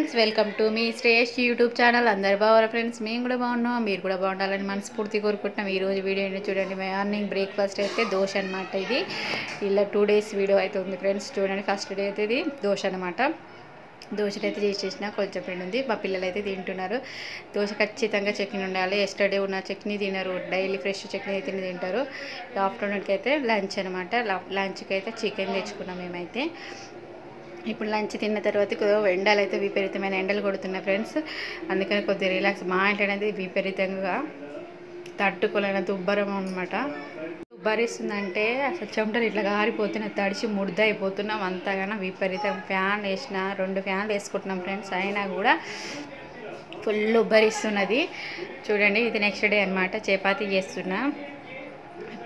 Friends, welcome to me Shreyas YouTube channel. అందరు బాగున్నారు friends. మేము కూడా బాగున్నాం, మీరు కూడా బాగుండాలని మనస్ఫూర్తి కోరుకుంటున్నాం. ఈరోజు వీడియో ఏంటో చూడండి. మార్నింగ్ బ్రేక్ఫాస్ట్ అయితే దోశ అనమాట. ఇది ఇలా 2 days వీడియో అయితే ఉంది ఫ్రెండ్స్. చూడండి, ఫస్ట్ డే అయితే ఇది దోశ అనమాట. దోశలు అయితే చేసేసిన కొంచెం పిండి ఉంది. మా పిల్లలు అయితే తింటున్నారు. దోశ ఖచ్చితంగా చట్నీ ఉండాలి. ఎస్టర్డే ఉన్న చట్నీ తినరు, డైలీ ఫ్రెష్ చట్నీ అయితే తింటారు. ఆఫ్టర్నూన్కి అయితే లంచ్ అనమాట. లంచ్కి అయితే చికెన్ తెచ్చుకున్నాం మేమైతే. ఇప్పుడు లంచ్ తిన్న తర్వాత ఎండలు అయితే విపరీతమైన ఎండలు కొడుతున్నాయి ఫ్రెండ్స్. అందుకని కొద్దిగా రిలాక్స్. మా ఇంట్లో అనేది విపరీతంగా తట్టుకోలేనంత ఉబ్బరం అనమాట. ఉబ్బరిస్తుందంటే అసలు చెమటలు ఇట్లా గారిపోతున్నాయి, తడిచి ముద్ద అయిపోతున్నాం. అంతగానో విపరీతం. ఫ్యాన్ వేసిన 2 ఫ్యాన్లు వేసుకుంటున్నాం ఫ్రెండ్స్, అయినా కూడా ఫుల్ ఉబ్బరిస్తున్నది. చూడండి, ఇది నెక్స్ట్ డే అనమాట. చపాతీ చేస్తున్నా.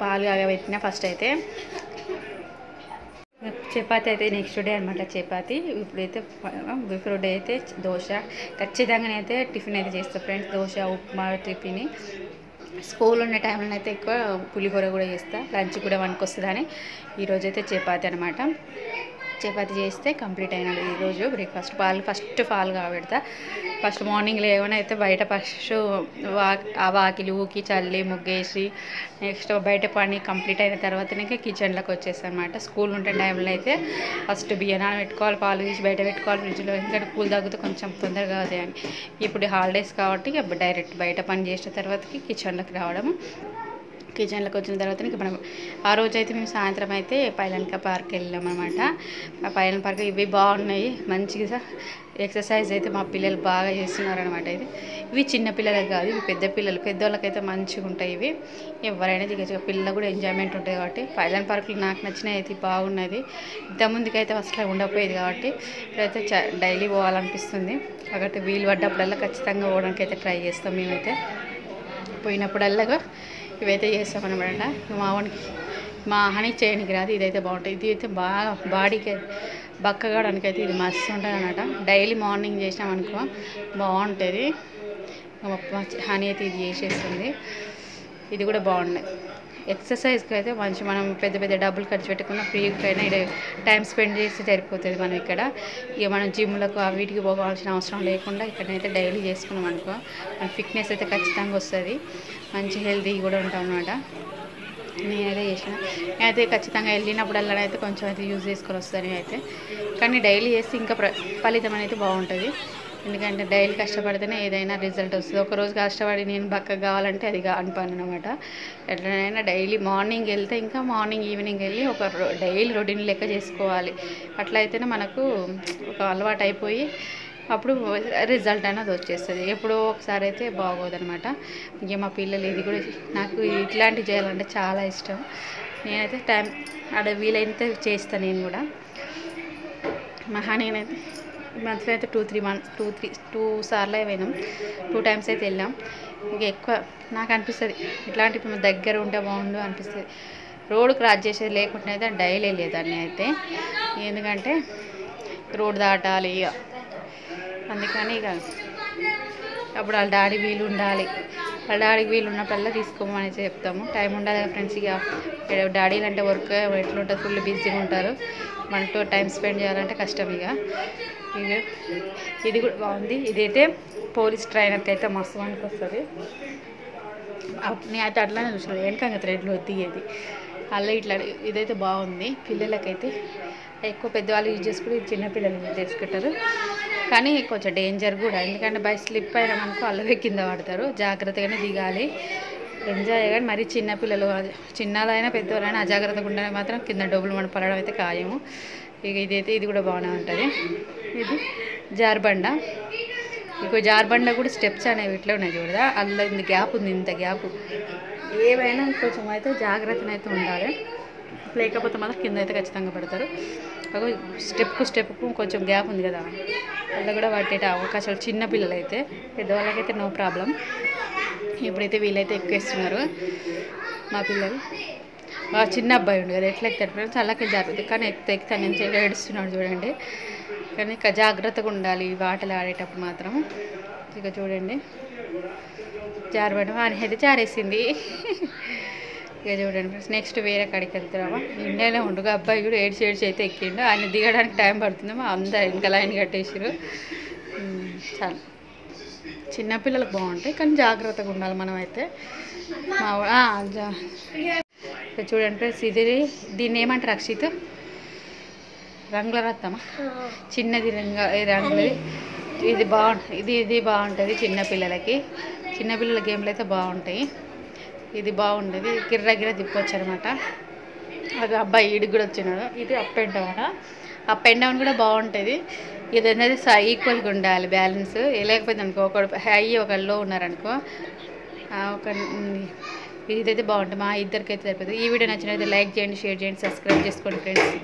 పాలు కాగబెట్టిన ఫస్ట్ అయితే. చపాతీ అయితే నెక్స్ట్ డే అనమాట. చపాతీ ఇప్పుడైతే బిఫోర్ డే అయితే దోశ. ఖచ్చితంగానైతే టిఫిన్ అయితే చేస్తాను friends. Dosa, upma tiffin. School ఉన్న టైంలో అయితే ఎక్కువ పులిహోర కూడా చేస్తాను. లంచ్ కూడా 1కి వస్తుందని. ఈరోజు అయితే చపాతీ అనమాట. చపాతీ చేస్తే కంప్లీట్ అయినది ఈరోజు బ్రేక్ఫాస్ట్. ఫస్ట్ పాలు కాబెడతా. ఫస్ట్ మార్నింగ్ లేవని అయితే బయట ఫస్ట్ వాకిలి ఊకి చల్లి ముగ్గేసి నెక్స్ట్ బయట పని కంప్లీట్ అయిన తర్వాతనే కిచెన్లోకి వచ్చేస్తాను అనమాట. స్కూల్ ఉంటే టైంలో అయితే ఫస్ట్ బియ్యం పెట్టుకోవాలి, పాలు తీసి బయట పెట్టుకోవాలి ఫ్రిడ్జ్లో. ఎందుకంటే కూల్ తగ్గితే కొంచెం తొందరగా అవుతాయి అని. ఇప్పుడు హాలిడేస్ కాబట్టి డైరెక్ట్ బయట పని చేసిన తర్వాతకి కిచెన్లోకి రావడం. కిచెన్లోకి వచ్చిన తర్వాత ఇంకా మనం ఆ రోజు అయితే మేము సాయంత్రం అయితే పైలన్క పార్క్ వెళ్ళాం అనమాట. ఆ పైలన్ పార్క్ ఇవి బాగున్నాయి, మంచిగా ఎక్సర్సైజ్ అయితే మా పిల్లలు బాగా చేస్తున్నారు అనమాట. ఇవి చిన్న పిల్లలకు కాదు, ఇవి పెద్ద పిల్లలు. పెద్దవాళ్ళకైతే మంచిగా ఉంటాయి ఇవి. ఎవరైనా దిగచ్చు, పిల్లలకు కూడా ఎంజాయ్మెంట్ ఉంటుంది కాబట్టి. పైలన్ పార్కులు నాకు నచ్చినవి అయితే బాగున్నది. ఇంతకుముందుకైతే అసలు ఉండకపోయేది కాబట్టి ఇప్పుడైతే డైలీ పోవాలనిపిస్తుంది. కాబట్టి వీలు పడ్డప్పుడల్లా ఖచ్చితంగా పోవడానికి అయితే ట్రై చేస్తాం. మేమైతే పోయినప్పుడల్లాగా ఇవైతే చేస్తామన్నమాట. మా హనీకి చేయడానికి రాదు, ఇదైతే బాగుంటుంది. ఇది అయితే బాగా బాడీకి బక్కగాడానికి అయితే ఇది మస్తు ఉంటుంది అన్నమాట. డైలీ మార్నింగ్ చేసినామనుకో బాగుంటుంది. హనీ అయితే ఇది చేసేస్తుంది. ఇది కూడా బాగున్నాయి. ఎక్సర్సైజ్కి అయితే మంచి. మనం పెద్ద పెద్ద డబ్బులు ఖర్చు పెట్టుకున్న ఫ్రీకైనా ఇక్కడ టైం స్పెండ్ చేస్తే సరిపోతుంది. మనం ఇక్కడ ఇక మనం జిమ్లకు వీటికి పోవాల్సిన అవసరం లేకుండా ఇక్కడైతే డైలీ చేసుకున్నాం అనుకో మన ఫిట్నెస్ అయితే ఖచ్చితంగా వస్తుంది. మంచి హెల్తీ కూడా ఉంటాం అన్నమాట. నేనైతే చేసిన. నేనైతే ఖచ్చితంగా వెళ్ళినప్పుడల్లా అయితే కొంచెం అయితే యూజ్ చేసుకొని వస్తాను అయితే. కానీ డైలీ చేస్తే ఇంకా ఫలితం అనేది బాగుంటుంది. ఎందుకంటే డైలీ కష్టపడితేనే ఏదైనా రిజల్ట్ వస్తుంది. ఒకరోజు కష్టపడి నేను బక్కగా కావాలంటే అది అనిపని అనమాట. ఎట్లనైనా డైలీ మార్నింగ్ వెళ్తే ఇంకా మార్నింగ్ ఈవినింగ్ వెళ్ళి ఒక డైలీ రొటీన్ లెక్క చేసుకోవాలి. అట్లా అయితేనే మనకు ఒక అలవాటు అయిపోయి అప్పుడు రిజల్ట్ అనేది వచ్చేస్తుంది. ఎప్పుడో ఒకసారి అయితే బాగోదనమాట. ఇంక మా పిల్లలు ఇది కూడా నాకు ఇట్లాంటివి చేయాలంటే చాలా ఇష్టం. నేనైతే టైం వీలైనంత చేస్తాను నేను కూడా. నేనైతే మంత్లీ అయితే 2 సార్లు పోయినాం. 2 times అయితే వెళ్ళాం. ఇంకా ఎక్కువ నాకు అనిపిస్తుంది ఇట్లాంటి దగ్గర ఉంటే బాగుండు అనిపిస్తుంది. రోడ్ క్రాస్ చేసేది లేకుండా అయితే డైలీ వెళ్ళేదాన్ని అయితే. ఎందుకంటే రోడ్ దాటాలి ఇక, అందుకని ఇక అప్పుడు వాళ్ళ డాడీ వీలు ఉండాలి. వాళ్ళ డాడీకి వీలు ఉన్నప్పుడల్లా తీసుకోమని చెప్తాము. టైం ఉండాలి కదా ఫ్రెండ్స్. ఇక డాడీలు అంటే వర్క్ ఎట్లుంటుంది, ఫుల్ బిజీగా ఉంటారు. మనతో టైం స్పెండ్ చేయాలంటే కష్టం. ఇది కూడా బాగుంది. ఇదైతే పోలీస్ ట్రైనర్కి అయితే మస్తు మనకి వస్తుంది. నేనైతే అట్లానే చూసినాను, వెనకంగా థ్రెడ్లు తీయేది అలా ఇట్లా. ఇదైతే బాగుంది. పిల్లలకైతే ఎక్కువ పెద్దవాళ్ళు యూజ్ చేసుకుంటే ఇది చిన్నపిల్లలు యూజ్ చేసుకుంటారు. కానీ కొంచెం డేంజర్ కూడా. ఎందుకంటే బై స్లిప్ అయినామనుకో అల్లవే కింద పడతారు. జాగ్రత్తగానే దిగాలి. ఎంజాయ్. కానీ మరీ చిన్నపిల్లలు చిన్నదైనా పెద్దవాళ్ళైనా అజాగ్రత్తగా ఉండే మాత్రం కింద డబ్బులు మనం పడడం అయితే ఖాయము. ఇక ఇది కూడా బాగానే ఉంటుంది. ఇది జార్బండ. జార్బండ కూడా స్టెప్స్ అనేవి ఇట్లా ఉన్నాయి చూడదా, అందులో ఇంత గ్యాప్ ఉంది. ఇంత గ్యాప్ ఏవైనా కొంచెం అయితే జాగ్రత్తనైతే ఉండాలి. లేకపోతే మాత్రం కింద అయితే ఖచ్చితంగా పడతారు. స్టెప్కు కొంచెం గ్యాప్ ఉంది కదా, అందులో కూడా పట్టే అవకాశాలు. చిన్నపిల్లలు అయితే, పెద్దవాళ్ళకైతే నో ప్రాబ్లం. ఇప్పుడైతే వీళ్ళైతే ఎక్కేస్తున్నారు మా పిల్లలు. చిన్న అబ్బాయి ఉండు కదా, ఎట్లా ఎక్కుతాడు ఫ్రెండ్స్, అలాగే జరుగుతుంది. కానీ ఎక్కుతాను నేను ఏడుస్తున్నాడు చూడండి. కానీ జాగ్రత్తగా ఉండాలి ఆటలు ఆడేటప్పుడు మాత్రం. ఇక చూడండి జారబడం అనేది జారేసింది. ఇక చూడండి ఫ్రెండ్స్, నెక్స్ట్ వేరే కాడికి వెళ్తున్నామా. ఇండియాలో ఉండగా అబ్బాయి కూడా ఏడ్చి అయితే ఎక్కిండు. ఆయన దిగడానికి టైం పడుతుందేమో, అందరు ఇంకా లైన్ కట్టేసారు. చాలు చిన్నపిల్లలకు బాగుంటాయి కానీ జాగ్రత్తగా ఉండాలి మనమైతే. చూడండి ఫ్రెండ్స్, దీన్ని ఏమంటారు అక్షిత్? రంగుల రత్తమా? చిన్నది రంగులది. ఇది బాగుంటుంది, ఇది బాగుంటుంది చిన్నపిల్లలకి. చిన్నపిల్లల గేమ్లు అయితే బాగుంటాయి. ఇది బాగుండేది, గిర్ర తిప్పొచ్చు అనమాట. అది అబ్బాయి ఈడికి కూడా వచ్చినాడు. ఇది up and down. Up and down కూడా బాగుంటుంది. ఇది అనేది ఈక్వల్గా ఉండాలి బ్యాలెన్స్. లేకపోతే అనుకో ఒకడు హై ఒకడు లో ఉన్నారనుకో ఒక ఇదైతే బాగుంటుంది. మా ఇద్దరికైతే సరిపోతుంది. ఈ వీడియో నచ్చినట్లయితే లైక్ చేయండి, షేర్ చేయండి, సబ్స్క్రైబ్ చేసుకోండి ఫ్రెండ్స్.